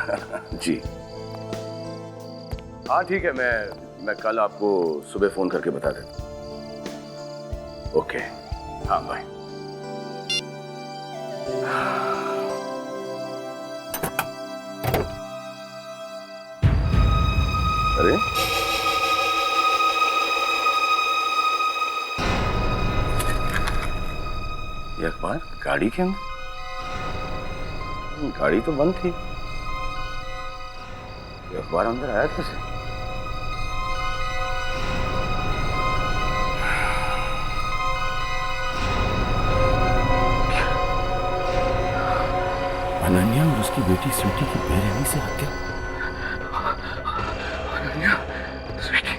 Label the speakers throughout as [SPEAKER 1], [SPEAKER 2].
[SPEAKER 1] जी हाँ ठीक है, मैं कल आपको सुबह फोन करके बता देता हूँ। ओके हाँ बाय। अरे ये अखबार गाड़ी के अंदर? गाड़ी तो बंद थी, ये अखबार अंदर आया कैसे? अनन्या और उसकी बेटी स्वीटी की बेरहमी से हत्या। अनन्या स्वीटी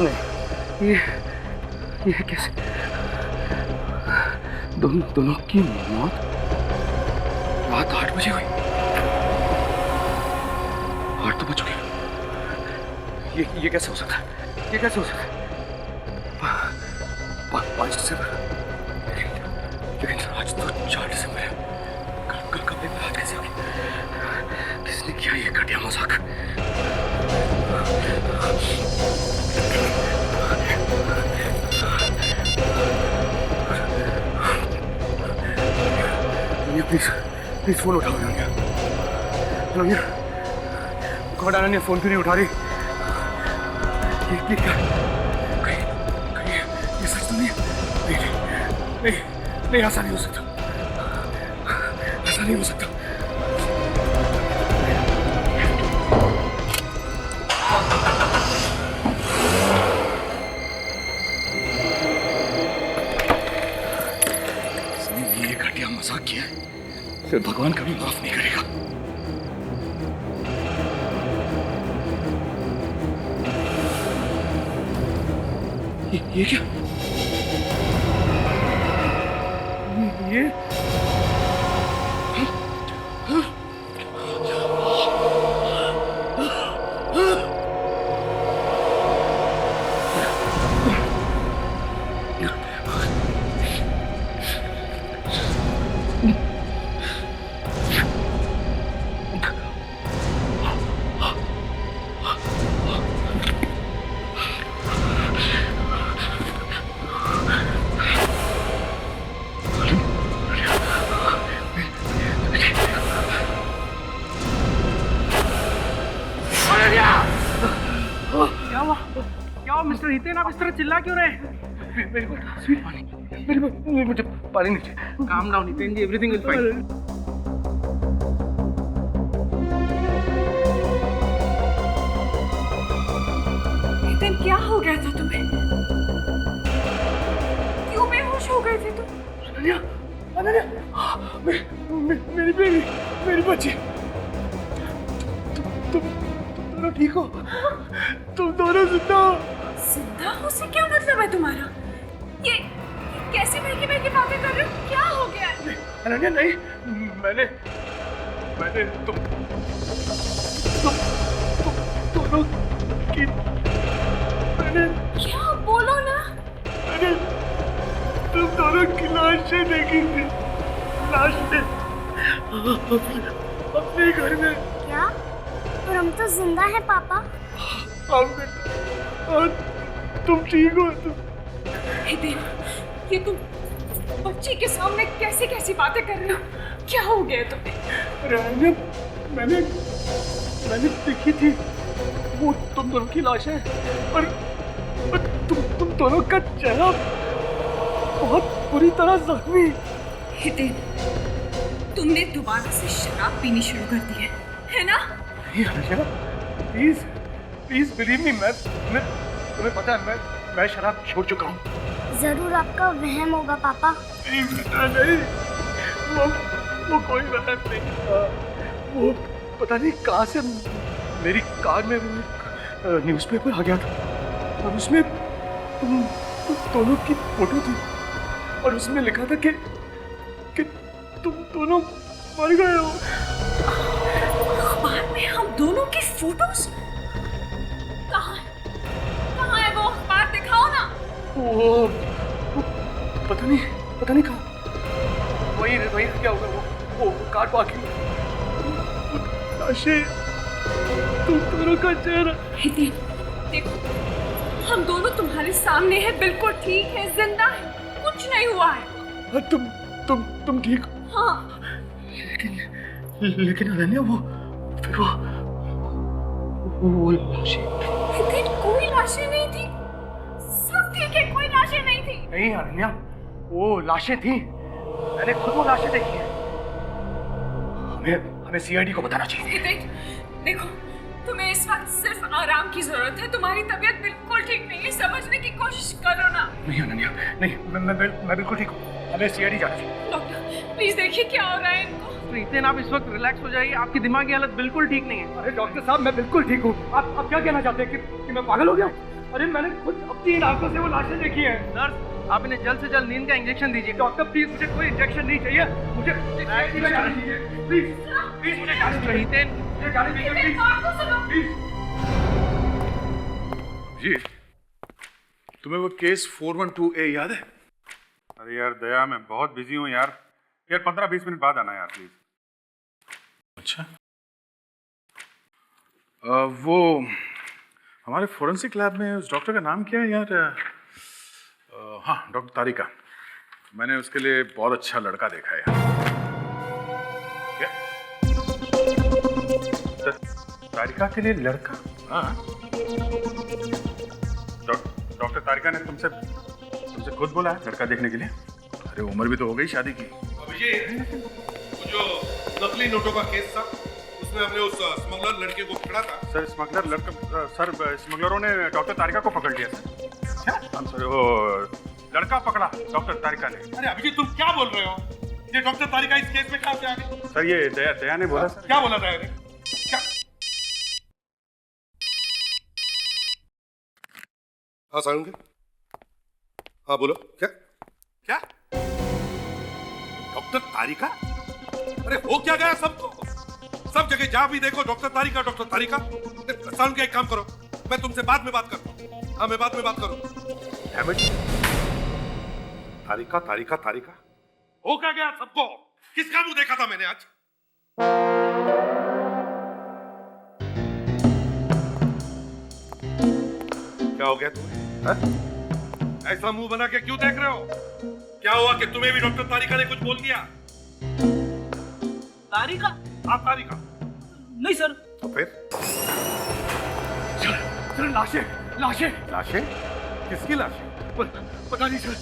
[SPEAKER 1] नहीं, ये कैसे? दोनों की मौत रात 8 बजे हुई। 8 तो बज गए। ये कैसे हो सकता है? ये कैसे हो सकता है? 5 दिसंबर, लेकिन आज तो 4 दिसंबर है। कल पेपर आज कैसे होगी? किसने किया ये घटिया मजाक? प्लीज फोन उठाओ अनन्या। अनन्या गॉड, अनन्या फोन क्यों नहीं उठा रही? ये क्या? कहीं ये सच तो नहीं? नहीं ऐसा नहीं हो सकता, ऐसा नहीं हो सकता। इसने ये घटिया मजाक किया है, फिर भगवान कभी माफ नहीं करेगा। ये क्या? ये
[SPEAKER 2] क्या मिस्टर हितेन, आप इस तरह चिल्ला क्यों रहे?
[SPEAKER 1] मुझे पानी नहीं चाहिए।
[SPEAKER 2] Calm down Hiten ji, everything will fine.
[SPEAKER 3] Hiten क्या हो गया था तुम्हें? क्यों बेहोश हो गए थे तुम?
[SPEAKER 1] अनन्या, मेरी बेबी, मेरी बच्ची, तुम दोनों ठीक हो? तुम दोनों जिंदा हो?
[SPEAKER 3] जिंदा हो से क्या मतलब है तुम्हारा? ये कैसी बहकी बहकी बातें कर रहे हो? क्या हो गया?
[SPEAKER 1] अनन्या नहीं, मैंने तुम दोनों की, मैंने
[SPEAKER 3] क्या? बोलो ना।
[SPEAKER 1] मैंने तुम दोनों की लाशें देखी थी, लाशें अपने घर में।
[SPEAKER 4] क्या? और हम तो जिंदा हैं पापा।
[SPEAKER 1] और तुम ठीक हो?
[SPEAKER 3] हितेन, ये तुम बच्ची के सामने कैसी कैसी बातें कर रहे हो? क्या हो गया तुम्हें?
[SPEAKER 1] अरे मैंने देखी थी वो तुम दोनों की लाश है, और तुम दोनों का चेहरा बहुत बुरी तरह जख्मी।
[SPEAKER 3] हितेन, तुमने दोबारा से शराब पीनी शुरू कर दी है ना?
[SPEAKER 1] प्लीज बिलीव मी, मैं तुम्हें पता है मैं शराब छोड़ चुका हूँ।
[SPEAKER 4] जरूर आपका वहम होगा पापा।
[SPEAKER 1] नहीं, वो कोई वहम नहीं था। वो पता नहीं कहाँ से मेरी कार में न्यूज़पेपर आ गया था, और उसमें तुम दोनों की फोटो थी, और उसमें लिखा था कि तुम दोनों मर गए हो।
[SPEAKER 3] अखबार में हम दोनों की फोटोज? कहाँ है वो अखबार? दिखाओ ना।
[SPEAKER 1] वो पता नहीं कहाँ। वही क्या होगा, वो कार पार्किंग लाशें, तुम दोनों का चेहरा।
[SPEAKER 3] हितेन, देखो, हम दोनों तुम्हारे सामने हैं, बिल्कुल ठीक है, जिंदा है, कुछ नहीं हुआ है।
[SPEAKER 1] हाँ, तुम ठीक हो?
[SPEAKER 3] हाँ।
[SPEAKER 1] लेकिन अनन्या, फिर वो लाशें।
[SPEAKER 3] हितेन, कोई लाशें नहीं थी, सब ठीक है, कोई लाशें नहीं थी।
[SPEAKER 1] नहीं अनन्या, वो लाशें थी, मैंने खुद वो लाशें देखी हैं। हमें सीआईडी को बताना चाहिए।
[SPEAKER 3] हितेन, देखो, तुम्हें इस वक्त सिर्फ आराम की जरूरत है, तुम्हारी तबीयत बिल्कुल ठीक नहीं है, समझने की कोशिश करो ना।
[SPEAKER 1] नहीं अनन्या, नहीं, मैं बिल्कुल ठीक हूँ, हमें सीआईडी जाना चाहिए।
[SPEAKER 3] डॉक्टर, प्लीज देखिए क्या हो रहा है इनको।
[SPEAKER 2] हितेन, आप इस वक्त रिलैक्स हो जाइए, आपकी दिमागी हालत बिल्कुल ठीक नहीं है।
[SPEAKER 1] अरे डॉक्टर साहब, मैं बिल्कुल ठीक हूँ। आप क्या कहना चाहते हैं कि मैं पागल हो गया? अरे मैंने खुद अपनी आंखों से वो लाशें देखी हैं।
[SPEAKER 2] नर्स, आप इन्हें जल्द से जल्द नींद का इंजेक्शन दीजिए।
[SPEAKER 1] डॉक्टर प्लीज, मुझे कोई इंजेक्शन नहीं चाहिए, मुझे सीआईडी में जाना चाहिए। प्लीज मुझे जाना चाहिए।
[SPEAKER 2] हितेन,
[SPEAKER 1] मुझे जाना चाहिए,
[SPEAKER 3] हितेन, बात तो सुनो।
[SPEAKER 1] प्लीज।
[SPEAKER 5] जी, तुम्हें वो केस 412A याद है?
[SPEAKER 6] अरे यार दया, मैं बहुत बिजी हूँ यार 15-20 मिनट बाद आना यार प्लीज।
[SPEAKER 5] अच्छा, वो हमारे फोरेंसिक लैब में उस डॉक्टर का नाम क्या है यार? हाँ, डॉक्टर तारिका। मैंने उसके लिए बहुत अच्छा लड़का देखा है यार। क्या?
[SPEAKER 6] तारिका के लिए लड़का?
[SPEAKER 5] हाँ,
[SPEAKER 6] डॉक्टर तारिका ने तुमसे खुद बोला है लड़का देखने के लिए?
[SPEAKER 5] अरे उम्र भी तो हो गई शादी की।
[SPEAKER 7] अभिषेक, वो जो नकली नोटों का केस था, उसमें हमने उस स्मगलर लड़के को पकड़ा था।
[SPEAKER 6] सर स्मगलरों ने डॉक्टर तारिका को पकड़ लिया सर। क्या? हम सर वो लड़का पकड़ा डॉक्टर तारिका ने।
[SPEAKER 7] अरे अभिषेक, तुम क्या बोल रहे हो? ये डॉक्टर तारिका इस केस में कहाँ से आ गई?
[SPEAKER 6] सर ये दया ने बोला सर।
[SPEAKER 7] क्या बोला था यार? क्या? हाँ सारंगी, हाँ बोलो। क्या क्या डॉक्टर तारिका? अरे हो क्या गया सबको? सब जगह जहां भी देखो डॉक्टर तारिका, डॉक्टर तारिका। सारंगी, एक काम करो, मैं तुमसे बाद में बात करता हूँ। हाँ, मैं बाद में बात करूँ। तारिका तारिका तारिका, हो क्या गया सबको? किसका मुंह देखा था मैंने आज? क्या हो गया तुम्हें? हा? ऐसा मुंह बना के क्यों देख रहे हो? क्या हुआ कि तुम्हें भी डॉक्टर तारिका ने कुछ बोल दिया?
[SPEAKER 2] तारिका?
[SPEAKER 7] हाँ तारिका।
[SPEAKER 2] नहीं सर।
[SPEAKER 7] तो फिर?
[SPEAKER 1] सर लाशें।
[SPEAKER 7] लाशें? किसकी लाशें?
[SPEAKER 1] पता नहीं सर,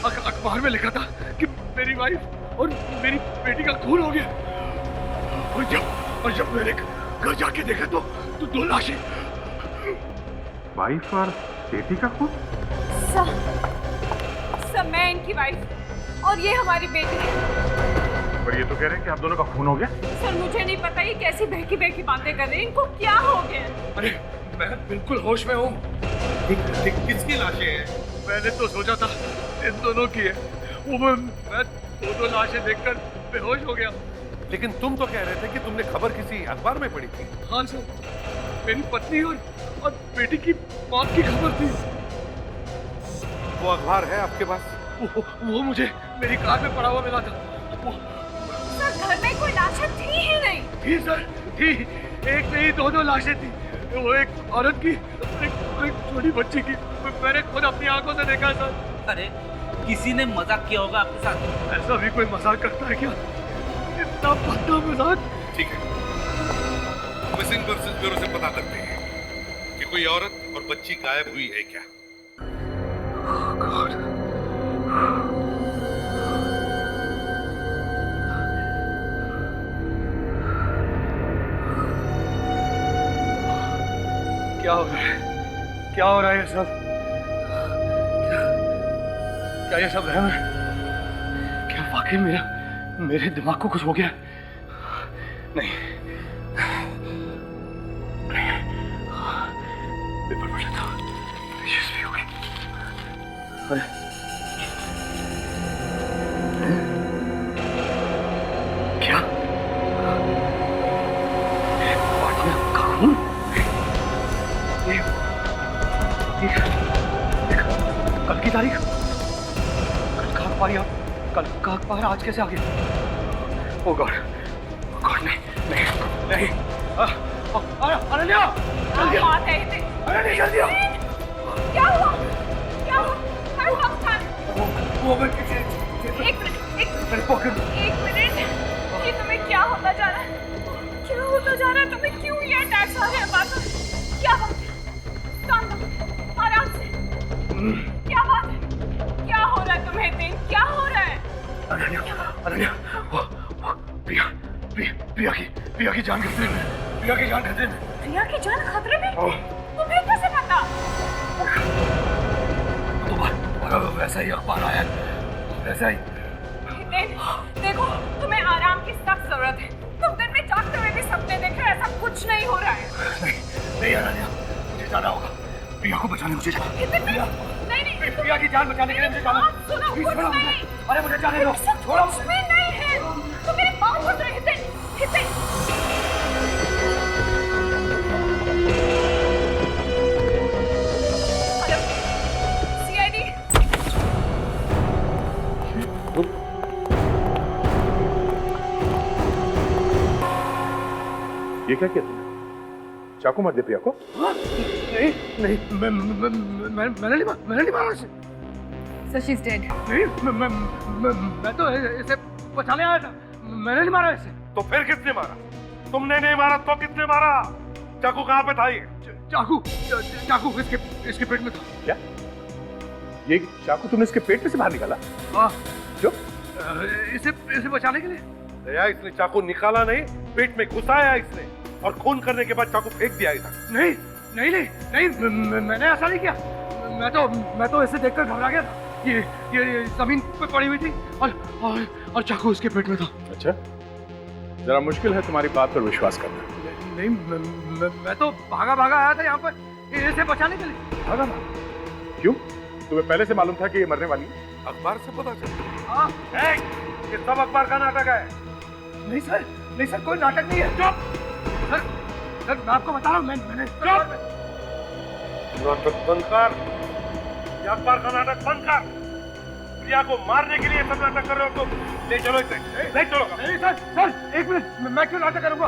[SPEAKER 1] अखबार में लिखा था कि मेरी वाइफ और मेरी बेटी का खून हो गया। और जब मैंने घर जाके देखा तो 2 लाशें।
[SPEAKER 6] वाइफ और बेटी का खून?
[SPEAKER 3] सर, मैं इनकी वाइफ और ये हमारी बेटी है।
[SPEAKER 6] पर ये तो कह रहे हैं कि आप दोनों का खून हो गया।
[SPEAKER 3] सर, मुझे नहीं पता ये कैसी बहकी बहकी बातें कर रहे हैं, इनको क्या हो गया?
[SPEAKER 1] अरे मैं बिल्कुल होश में हूँ।
[SPEAKER 7] किसकी लाशें हैं?
[SPEAKER 1] मैंने तो सोचा था इन दोनों की है। वो मैं 2 लाशें देखकर बेहोश हो गया।
[SPEAKER 7] लेकिन तुम तो कह रहे थे कि तुमने खबर किसी अखबार में पढ़ी थी।
[SPEAKER 1] हाँ सर, मेरी पत्नी और बेटी की मौत की खबर थी।
[SPEAKER 7] वो अखबार है आपके पास?
[SPEAKER 1] वो मुझे मेरी कार में पड़ा हुआ मिला था।
[SPEAKER 3] सर, घर में कोई लाशें थी ही नहीं।
[SPEAKER 1] थी सर, थी। एक नहीं 2 लाशें थी। वो एक औरत की, एक छोटी बच्ची की। मैंने खुद अपनी आंखों से देखा सर।
[SPEAKER 2] अरे, किसी ने मजाक किया होगा आपके साथ।
[SPEAKER 1] ऐसा भी कोई मजाक करता है क्या? इतना बड़ा मजाक।
[SPEAKER 7] ठीक है, मिसिंग पर्सन ब्यूरो से पता करते हैं कि कोई औरत और बच्ची गायब हुई है क्या।
[SPEAKER 1] God. क्या हो रहा है? क्या हो रहा है ये सब? क्या ये सब रहम है? क्या वाकई मेरे दिमाग को कुछ हो गया? नहीं, पेपर पढ़ लेता हूँ। यशस्वी हो गई। अरे क्या? पाटिया का खून? कल की तारीख? कल का अखबार या कल का अखबार आज कैसे आ गया? ओ गॉड, नहीं नहीं नहीं अनन्या जल्दी
[SPEAKER 3] क्या बात है हितेन?
[SPEAKER 1] अनन्या जल्दी आओ।
[SPEAKER 3] क्या हुआ? क्या हुआ? अरे मुस्कान,
[SPEAKER 1] वो मैं पीछे
[SPEAKER 3] एक मिनट,
[SPEAKER 1] मेरे पॉकेट में।
[SPEAKER 3] एक मिनट। ये तुम्हें क्या होता जा रहा है? क्या होता जा रहा है तुम्हें? क्यों ये अटैक्स आ रहे हैं बार बार? क्या बात है? काम लो, आराम से। क्या बात है? क्या हो रहा है तुम्हें हितेन? क्या हो रहा है?
[SPEAKER 1] अनन्या वो प्रिया की जान खतरे में। प्रिया की जान खतरे में।
[SPEAKER 3] प्रिया की जान खतरे में? तुम्हें कैसे पता?
[SPEAKER 1] दोबारा वैसा ही अखबार आया, वैसा ही।
[SPEAKER 3] हितेन, देखो तुम्हें आराम की सख्त जरूरत है। तुम दिन में जागते हुए भी सपने देख रहे हो, ऐसा कुछ नहीं हो रहा है।
[SPEAKER 1] नहीं अनन्या, मुझे जाना होगा। प्रिया को बचाने मुझे जाना।
[SPEAKER 3] हितेन,
[SPEAKER 1] प्रिया
[SPEAKER 3] नहीं,
[SPEAKER 1] प्रिया की जान बचाने के लिए मुझे जाना।
[SPEAKER 3] बात सुनो,
[SPEAKER 1] प्लीज
[SPEAKER 3] कुछ
[SPEAKER 1] छोड़ो मुझे।
[SPEAKER 3] नहीं।
[SPEAKER 1] अरे मुझे जाने दो।
[SPEAKER 3] ऐसा
[SPEAKER 1] छोड़ो
[SPEAKER 3] कुछ भी नहीं है। तुम मेरी बात सुन रहे हितेन, हितेन। Hello, CID.
[SPEAKER 5] ये क्या किया तुमने? चाकू मार दे प्रिया को?
[SPEAKER 1] नहीं मैंने नहीं मारा इसे।
[SPEAKER 3] So she's dead.
[SPEAKER 1] नहीं मैं तो इसे बचाने आया था। मैंने नहीं मारा इसे।
[SPEAKER 7] तो फिर किसने मारा? तुमने नहीं मारा तो किसने मारा? चाकू कहाँ पे था ये?
[SPEAKER 1] चाकू इसके पेट में था।
[SPEAKER 5] क्या? ये चाकू तुमने इसके पेट में से बाहर निकाला?
[SPEAKER 1] हाँ,
[SPEAKER 5] क्यों?
[SPEAKER 1] इसे बचाने के लिए।
[SPEAKER 7] दया, इसने चाकू निकाला नहीं, पेट में घुसाया इसने, और खून करने के बाद चाकू फेंक दिया इधर।
[SPEAKER 1] नहीं, मैंने ऐसा नहीं किया। मैं तो इसे देखकर घबरा गया था। ये जमीन पे पड़ी हुई थी और चाकू उसके पेट में था।
[SPEAKER 5] अच्छा, जरा मुश्किल है तुम्हारी बात पर विश्वास करना।
[SPEAKER 1] नहीं, मैं तो भागा आया था यहाँ पर इसे बचाने के लिए।
[SPEAKER 5] भागा? क्यों? तुम्हें पहले से मालूम था कि ये मरने वाली है?
[SPEAKER 7] अखबार से पता चला।
[SPEAKER 1] हाँ,
[SPEAKER 7] ये सब अखबार का नाटक है।
[SPEAKER 1] नहीं सर, कोई नाटक नहीं है। चुप सर, मैं आपको बता रहा हूँ। मैंने
[SPEAKER 7] नाटक बंद कर। ये अखबार का नाटक बंद कर। प्रिया को मारने के लिए सब नाटक कर रहे हो तो ले चलो इसे। ले चलो।
[SPEAKER 1] नहीं सर, एक मिनट। मैं क्यों नाटक करूंगा?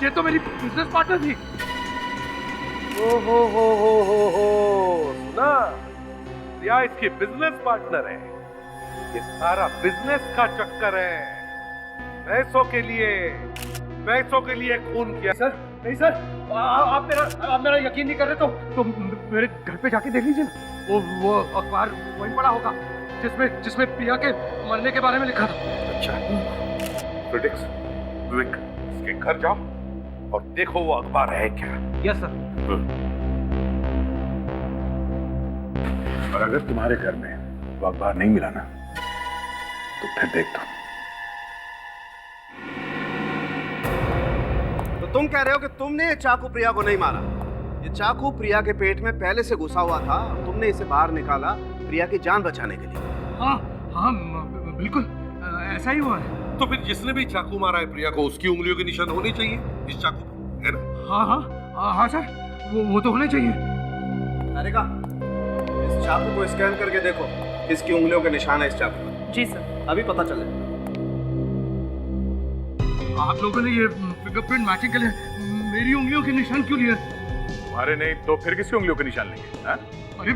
[SPEAKER 1] ये तो मेरी बिजनेस पार्टनर थी।
[SPEAKER 7] हो सुना? प्रिया इसकी बिजनेस पार्टनर है। ये सारा बिजनेस का चक्कर है। पैसों के लिए खून किया।
[SPEAKER 1] सर, नहीं सर, आप मेरा यकीन नहीं कर रहे तो मेरे घर पे जाके देख लीजिए ना। वो अखबार वहीं पड़ा होगा जिसमें प्रिया के मरने के बारे में लिखा था।
[SPEAKER 7] अच्छा, क्रिटिक्स, विवेक, इसके घर जाओ और देखो वो अखबार है क्या।
[SPEAKER 1] Yes sir.
[SPEAKER 5] और अगर तुम्हारे घर में वो अखबार नहीं मिला ना, तो फिर देख दो।
[SPEAKER 8] तो तुम कह रहे हो कि तुमने ये चाकू प्रिया को नहीं मारा? ये चाकू प्रिया के पेट में पहले से घुसा हुआ था, तुमने इसे बाहर निकाला प्रिया की जान बचाने के लिए।
[SPEAKER 1] हाँ, बिल्कुल ऐसा ही हुआ है।
[SPEAKER 7] तो फिर जिसने भी चाकू मारा है प्रिया को, उसकी उंगलियों के निशान होने चाहिए इस चाकू पे, है ना?
[SPEAKER 1] हाँ सर, वो तो होने चाहिए।
[SPEAKER 8] तारिका, इस चाकू को स्कैन करके देखो, इसकी उंगलियों के निशान है इस चाकू पर।
[SPEAKER 3] जी सर।
[SPEAKER 8] अभी पता चले।
[SPEAKER 1] आप लोगों ने ये फिंगरप्रिंट मैचिंग के लिए मेरी उंगलियों के निशान क्यों लिए?
[SPEAKER 5] तुम्हारे नहीं तो फिर किसकी उंगलियों के निशान लेंगे? हाँ?
[SPEAKER 1] अरे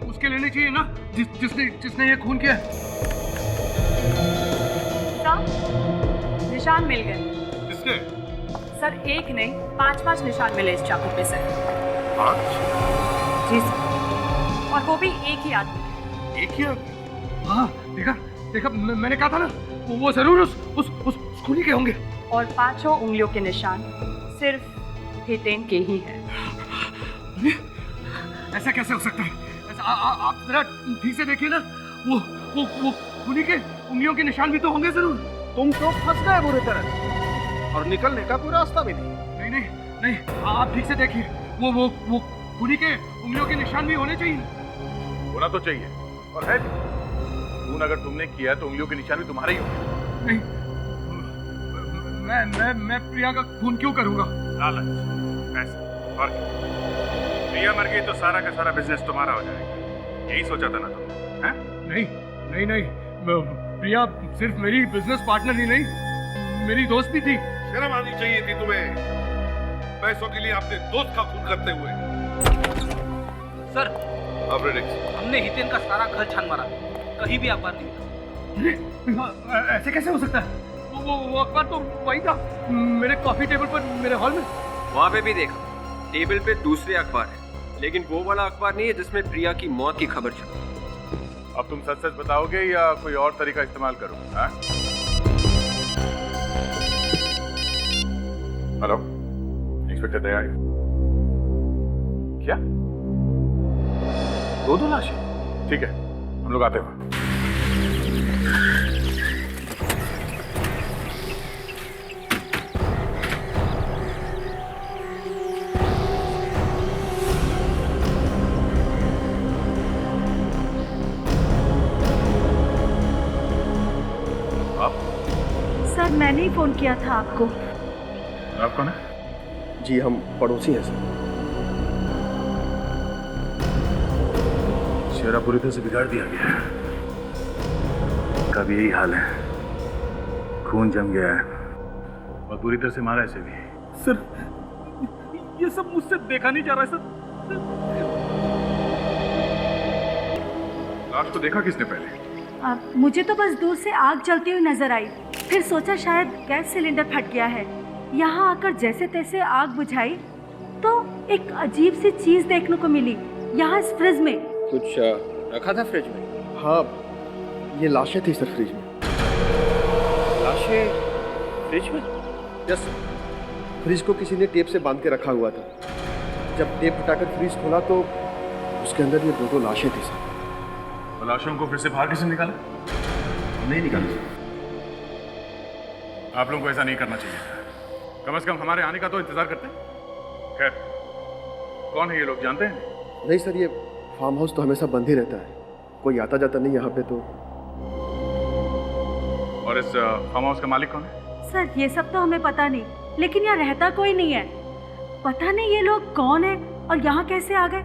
[SPEAKER 1] उसके लेने चाहिए ना जिसने ये खून किया।
[SPEAKER 3] निशान मिल गए
[SPEAKER 7] किसके?
[SPEAKER 3] सर। एक नहीं, 5 निशान मिले इस चाकू पे सर।
[SPEAKER 7] 5?
[SPEAKER 3] जी सर, और वो भी एक ही आदमी।
[SPEAKER 7] एक ही आदमी?
[SPEAKER 1] हाँ, देखा मैंने कहा था ना, वो जरूर उस खूनी के होंगे।
[SPEAKER 3] और 5 उंगलियों के निशान सिर्फ हितेन के ही हैं।
[SPEAKER 1] ऐसा कैसे हो सकता है? ऐसा आप जरा ठीक से देखिए ना। वो खूनी के उंगलियों के निशान भी तो होंगे जरूर।
[SPEAKER 8] तुम तो फंस गए बुरी तरह, और निकलने का कोई रास्ता भी नहीं।
[SPEAKER 1] नहीं, आप ठीक से देखिए। वो खूनी के उंगलियों के निशान भी होने चाहिए।
[SPEAKER 5] होना तो चाहिए, और है भी। खून अगर तुमने किया तो उंगलियों के निशान भी तुम्हारे ही होंगे।
[SPEAKER 1] नहीं, मैं प्रिया का खून क्यों करूंगा?
[SPEAKER 6] लालच, पैसे, और क्या? प्रिया मर गई तो सारा का सारा बिजनेस तुम्हारा हो जाएगा। यही सोचा था ना तुम? हैं?
[SPEAKER 1] नहीं, प्रिया सिर्फ मेरी बिजनेस पार्टनर ही नहीं, मेरी दोस्त भी थी।
[SPEAKER 7] शर्म आनी चाहिए थी तुम्हें। पैसों के लिए अपने दोस्त का खून करते हुए।
[SPEAKER 2] सर
[SPEAKER 7] ऑपरेटिंग
[SPEAKER 2] हमने हितेन का सारा घर छान मारा, कहीं भी अखबार नहीं मिला।
[SPEAKER 1] ऐसे कैसे हो सकता है? वो अखबार तो वही था, मेरे कॉफी टेबल पर, मेरे हॉल में।
[SPEAKER 9] वहाँ पे भी देखा, टेबल पे दूसरे अखबार है, लेकिन वो वाला अखबार नहीं है जिसमें प्रिया की मौत की खबर छपी।
[SPEAKER 5] अब तुम सच सच बताओगे या कोई और तरीका इस्तेमाल करूं? हाँ? हेलो, इंस्पेक्टर दया। क्या? दो लाशें? ठीक है, हम लोग आते हैं।
[SPEAKER 10] सर मैंने ही फोन किया था आपको।
[SPEAKER 5] आप कौन है?
[SPEAKER 8] जी हम पड़ोसी हैं सर।
[SPEAKER 5] चेहरा पूरी तरह से बिगाड़ दिया गया है। कभी यही हाल है, खून जम गया है और पूरी तरह से मारा इसे भी।
[SPEAKER 1] सर ये सब मुझसे देखा नहीं जा रहा है सर।
[SPEAKER 5] लाश को देखा किसने पहले?
[SPEAKER 10] मुझे तो बस दूर से आग जलती हुई नजर आई, फिर सोचा शायद गैस सिलेंडर फट गया है। यहाँ आकर जैसे तैसे आग बुझाई तो एक अजीब सी चीज देखने को मिली यहाँ इस फ्रिज में।
[SPEAKER 9] कुछ रखा था फ्रिज में?
[SPEAKER 8] हाँ, ये लाशें थी सर फ्रिज में।
[SPEAKER 9] लाशें फ्रिज में?
[SPEAKER 8] यस, फ्रिज को किसी ने टेप से बांध के रखा हुआ था। जब टेप हटाकर फ्रिज खोला तो उसके अंदर ये दो लाशें थी सर।
[SPEAKER 5] तो लाशों को फिर से बाहर किसने निकाला?
[SPEAKER 8] नहीं निकाली।
[SPEAKER 5] आप लोगों को ऐसा नहीं करना चाहिए था। कम से कम हमारे आने का तो इंतजार करते। खैर, कौन है ये लोग, जानते हैं?
[SPEAKER 8] नहीं सर, ये फार्म हाउस तो हमेशा बंद ही रहता है, कोई आता जाता नहीं यहाँ पे तो।
[SPEAKER 5] और इस फार्म हाउस का मालिक कौन है?
[SPEAKER 10] सर ये सब तो हमें पता नहीं, लेकिन यहाँ रहता कोई नहीं है। पता नहीं ये लोग कौन है और यहाँ कैसे आ गए।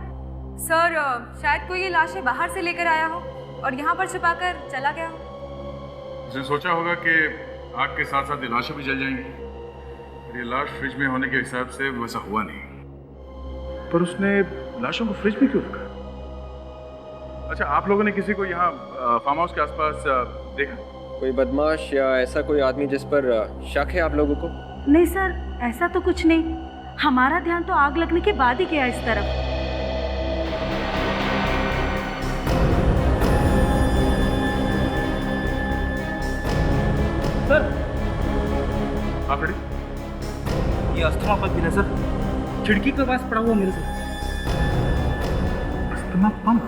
[SPEAKER 3] सर शायद कोई ये लाशें बाहर से लेकर आया हो और यहाँ पर छुपाकर चला गया हो।
[SPEAKER 5] उसने सोचा होगा कि आग के साथ साथ ये लाशें भी जल जाएंगी। ये लाश फ्रिज में होने के हिसाब से वैसा हुआ नहीं, पर उसने लाशों को फ्रिज में क्यों रखा? अच्छा, आप लोगों ने किसी को यहाँ फार्म हाउस के आसपास देखा?
[SPEAKER 9] कोई बदमाश या ऐसा कोई आदमी जिस पर शक है आप लोगों को?
[SPEAKER 10] नहीं सर, ऐसा तो कुछ नहीं। हमारा ध्यान तो आग लगने के बाद ही गया इस तरफ।
[SPEAKER 1] सर
[SPEAKER 5] आप रेडी?
[SPEAKER 2] ये अस्थमा पंप भी ना सर, खिड़की के पास पड़ा हुआ मेरे सर।
[SPEAKER 5] Asthma pump?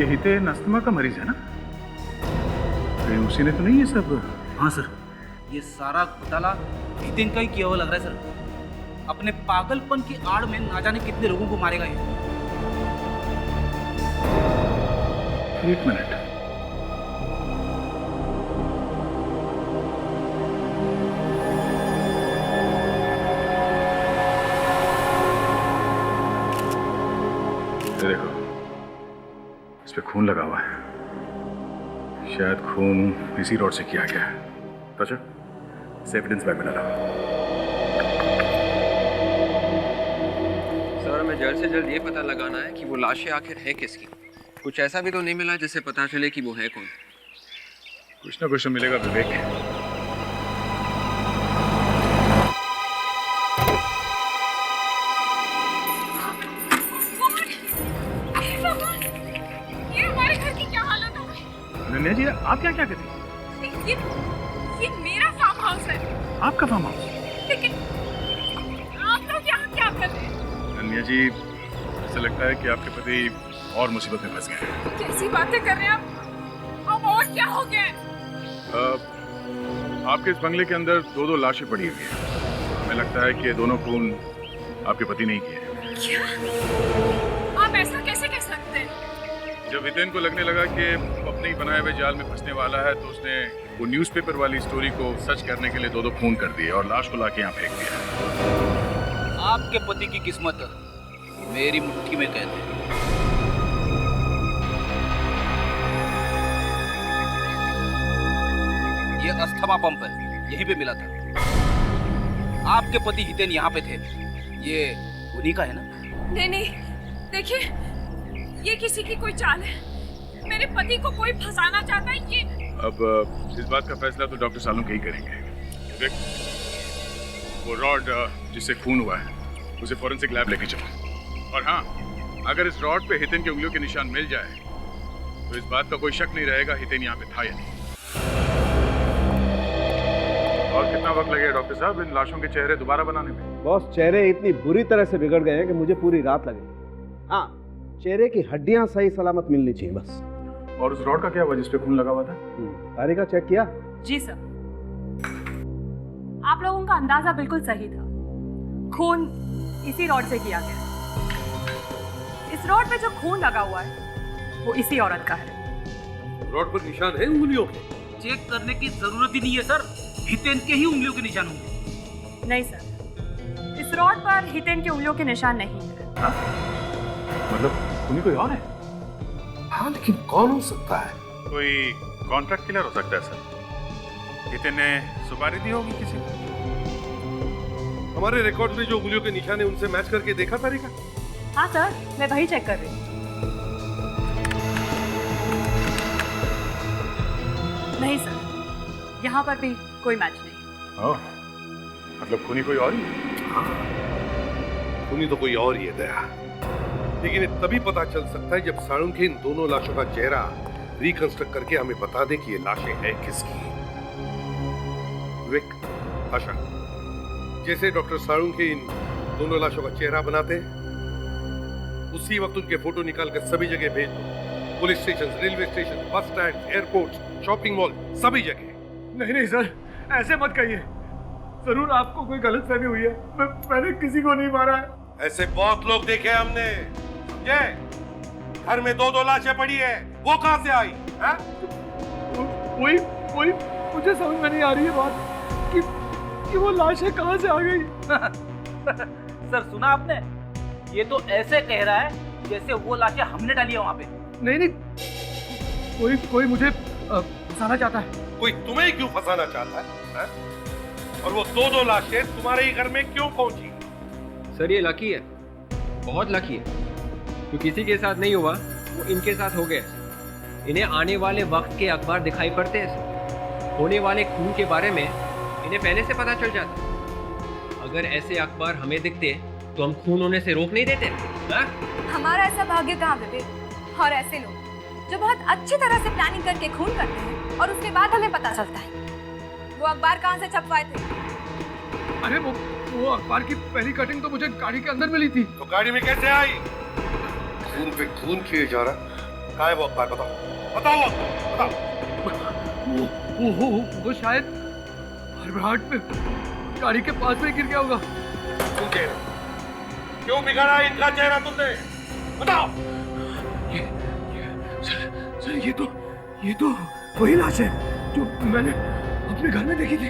[SPEAKER 5] ये हितेन अस्थमा का मरीज है ना? कहीं उसी ने तो नहीं ये सब?
[SPEAKER 2] हाँ सर, ये सारा घोटाला हितेन का ही किया हुआ लग रहा है सर। अपने पागलपन की आड़ में ना जाने कितने लोगों को मारेगा ये।
[SPEAKER 5] एक मिनट, ये देखो, इस पे खून लगा हुआ है। शायद खून इसी रोड से किया गया है। तो अच्छा, इसे एविडेंस बैग में डालो।
[SPEAKER 9] सर हमें जल्द से जल्द ये पता लगाना है कि वो लाशें आखिर है किसकी। कुछ ऐसा भी तो नहीं मिला जिससे पता चले कि वो है कौन।
[SPEAKER 5] कुछ ना कुछ तो मिलेगा विवेक।
[SPEAKER 3] ये हमारे घर की क्या हालत हो गई?
[SPEAKER 5] अनन्या जी, आप क्या क्या कहते हैं?
[SPEAKER 3] ये मेरा फार्म हाउस है,
[SPEAKER 5] आपका फार्म हाउस?
[SPEAKER 3] लेकिन आप लोग यहाँ क्या कर रहे हैं?
[SPEAKER 5] अनन्या जी, ऐसा लगता है कि आपके पति और मुसीबत में फंस गए हैं।
[SPEAKER 3] कैसी बातें कर रहे हैं आप? अब और क्या हो गया है?
[SPEAKER 5] आपके इस बंगले के अंदर दो लाशें पड़ी हुई हैं। हमें लगता है कि ये दोनों खून आपके पति ने ही किए हैं।
[SPEAKER 3] क्या? आप ऐसा कैसे कह सकते हैं?
[SPEAKER 5] जब हितेन को लगने लगा कि वो अपने ही बनाए हुए जाल में फंसने वाला है, तो उसने वो न्यूज़पेपर वाली स्टोरी को सच करने के लिए दो खून कर दिए और लाश को लाके यहाँ फेंक दिया।
[SPEAKER 2] आपके पति की किस्मत मेरी मुट्ठी में कैद है। ये अस्थमा पंप है, यहीं पे मिला था। आपके पति हितेन यहाँ पे थे, ये उन्हीं का है ना?
[SPEAKER 3] नहीं नहीं, देखिए ये किसी की कोई चाल है। मेरे पति को कोई फंसाना चाहता है। ये
[SPEAKER 5] अब इस बात का फैसला तो डॉक्टर सालों के ही करेंगे। देख, वो रॉड जिससे खून हुआ है उसे फॉरेंसिक लैब लेके चलो। और हाँ, अगर इस रॉड पे हितेन की उंगलियों के निशान मिल जाए तो इस बात का कोई शक नहीं रहेगा हितेन यहाँ पे था या नहीं। और कितना वक्त लगेगा डॉक्टर साहब इन लाशों के चेहरे दोबारा बनाने में?
[SPEAKER 8] बॉस, चेहरे इतनी बुरी तरह से बिगड़ गए हैं कि मुझे पूरी रात लगेगी। हाँ, चेहरे की हड्डियां सही सलामत मिलनी चाहिए बस।
[SPEAKER 5] और उस रॉड का क्या हुआ जिस पे खून लगा हुआ था?
[SPEAKER 8] तारिका चेक किया?
[SPEAKER 3] जी सर, आप लोगों का अंदाजा बिल्कुल सही था। खून इसी रॉड से किया गया। इस रॉड पे जो खून लगा हुआ है वो इसी औरत का है।
[SPEAKER 7] रॉड पर निशान है उंगलियों के?
[SPEAKER 2] चेक करने की जरूरत ही नहीं है सर, हितेन के ही उंगलियों के निशान होंगे।
[SPEAKER 3] नहीं सर, इस रॉड पर हितेन की उंगलियों के निशान नहीं है।
[SPEAKER 5] मतलब तुम्हें कोई और है?
[SPEAKER 7] हाँ, लेकिन कौन हो सकता है?
[SPEAKER 5] कोई कॉन्ट्रैक्ट किलर हो सकता है सर। हितेन ने सुपारी दी होगी किसी को।
[SPEAKER 7] हमारे रिकॉर्ड में जो उंगलियों के निशान है उनसे मैच करके देखा तारिका?
[SPEAKER 3] हाँ सर, मैं वही चेक कर रही हूँ। नहीं सर, यहाँ पर भी कोई मैच नहीं।
[SPEAKER 5] ओह, मतलब खूनी कोई और ही है?
[SPEAKER 7] खूनी तो कोई और ही है दया, लेकिन ये तभी पता चल सकता है जब साळुंखे इन दोनों लाशों का चेहरा रिकंस्ट्रक्ट करके हमें बता दे कि ये लाशें हैं किसकी। विक, आशा, जैसे डॉक्टर साळुंखे इन दोनों लाशों का चेहरा बनाते हैं उसी वक्त उनके फोटो निकाल कर सभी जगह भेज दो। Police station, railway station, bus stand, airport, shopping mall, सभी जगह।
[SPEAKER 1] नहीं नहीं सर, ऐसे मत कहिए। जरूर आपको कोई गलतफहमी हुई है। मैंने किसी को नहीं मारा है।
[SPEAKER 7] ऐसे बहुत लोग देखे हमने, समझे? घर में 2-2 लाशें पड़ी है, वो कहां से आई?
[SPEAKER 1] वही मुझे समझ में नहीं आ रही है बात कि वो लाशें कहां से आ गई।
[SPEAKER 2] सर सुना आपने? ये तो ऐसे कह रहा है जैसे वो लाशें हमने डाली है वहाँ पे।
[SPEAKER 1] नहीं, कोई मुझे फंसाना चाहता है।
[SPEAKER 7] कोई तुम्हें क्यों फंसाना चाहता है? और वो 2-2 लाशें तुम्हारे ही घर में क्यों पहुंची?
[SPEAKER 9] सर ये लकी है, बहुत लकी है। जो किसी के साथ नहीं हुआ वो इनके साथ हो गया। इन्हें आने वाले वक्त के अखबार दिखाई पड़ते हैं। होने वाले खून के बारे में इन्हें पहले से पता चल जाता। अगर ऐसे अखबार हमें दिखते तो हम खून होने से रोक नहीं देते।
[SPEAKER 3] हमारा ऐसा भाग्य कहाँ विवेक? और ऐसे लोग जो बहुत अच्छी तरह से प्लानिंग करके खून करते हैं और उसके बाद हमें पता चलता है। वो अखबार कहाँ से छपवाए थे?
[SPEAKER 1] अरे वो अखबार की पहली कटिंग तो मुझे गाड़ी के अंदर मिली थी।
[SPEAKER 7] तो गाड़ी में कैसे आई? खून पे खून किए जा रहा। कहाँ है वो अखबार? बताओ।
[SPEAKER 1] वो शायद हड़बड़ाहट में गाड़ी के पास में गिर गया होगा।
[SPEAKER 7] क्यों बिगाड़ा इनका चेहरा तुमने? बताओ।
[SPEAKER 1] सर ये तो वही लाश है जो मैंने अपने घर में देखी थी।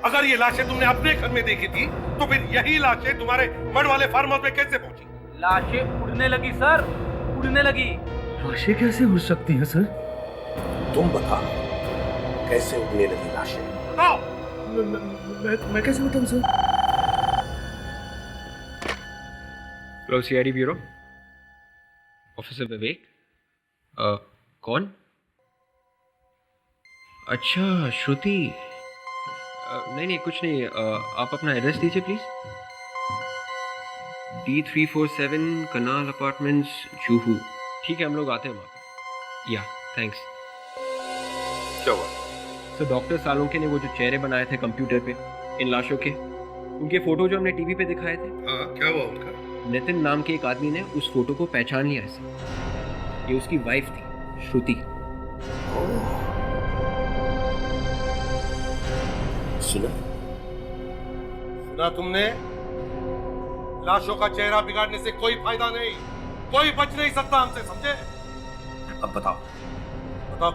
[SPEAKER 7] अगर ये लाशें तुमने अपने घर में देखी थी तो फिर यही लाशें तुम्हारे मड वाले फार्म हाउस में कैसे पहुंची?
[SPEAKER 2] लाशें उड़ने लगी सर, उड़ने लगी।
[SPEAKER 1] लाशें कैसे उड़ सकती हैं सर?
[SPEAKER 7] तुम बताओ, कैसे उड़ने लगी लाशें? बताओ।
[SPEAKER 1] मैं कैसे बताऊं sir?
[SPEAKER 9] Hello CID bureau, officer Vivek. कौन? अच्छा श्रुति। नहीं कुछ नहीं। आप अपना एड्रेस दीजिए please. D347 kanal apartments, Juhu. ठीक है, हम लोग आते हैं वहाँ पर। या थैंक्स।
[SPEAKER 7] क्या हुआ?
[SPEAKER 9] सर डॉक्टर सालुंखे ने वो जो चेहरे बनाए थे कंप्यूटर पे इन लाशों के, उनके फोटो जो हमने टीवी पे दिखाए थे,
[SPEAKER 7] क्या हुआ उनका?
[SPEAKER 9] नितिन नाम के एक आदमी ने उस फोटो को पहचान लिया ऐसे। ये उसकी वाइफ थी, श्रुति।
[SPEAKER 7] सुना तुमने? लाशों का चेहरा बिगाड़ने से कोई फायदा नहीं, कोई बच नहीं सकता हमसे, समझे? अब बताओ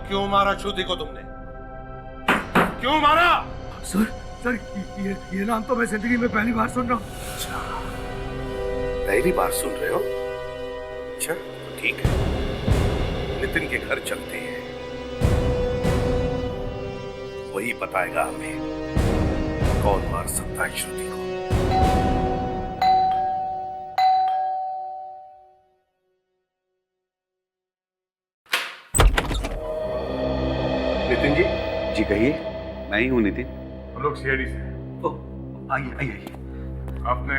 [SPEAKER 7] क्यों मारा श्रुति को तुमने? क्यों मारा?
[SPEAKER 1] सर ये नाम तो मैं जिंदगी में पहली बार सुन रहा हूँ।
[SPEAKER 7] अच्छा, पहली बार सुन रहे हो? अच्छा ठीक है, नितिन के घर चलते हैं, वही बताएगा हमें कौन मार सकता है श्रुति को?
[SPEAKER 8] नितिन जी, जी कहिए। मैं ही हूँ नितिन।
[SPEAKER 5] हम लोग सीआईडी से हैं।
[SPEAKER 8] ओह, आइए आइए आइए।
[SPEAKER 5] आपने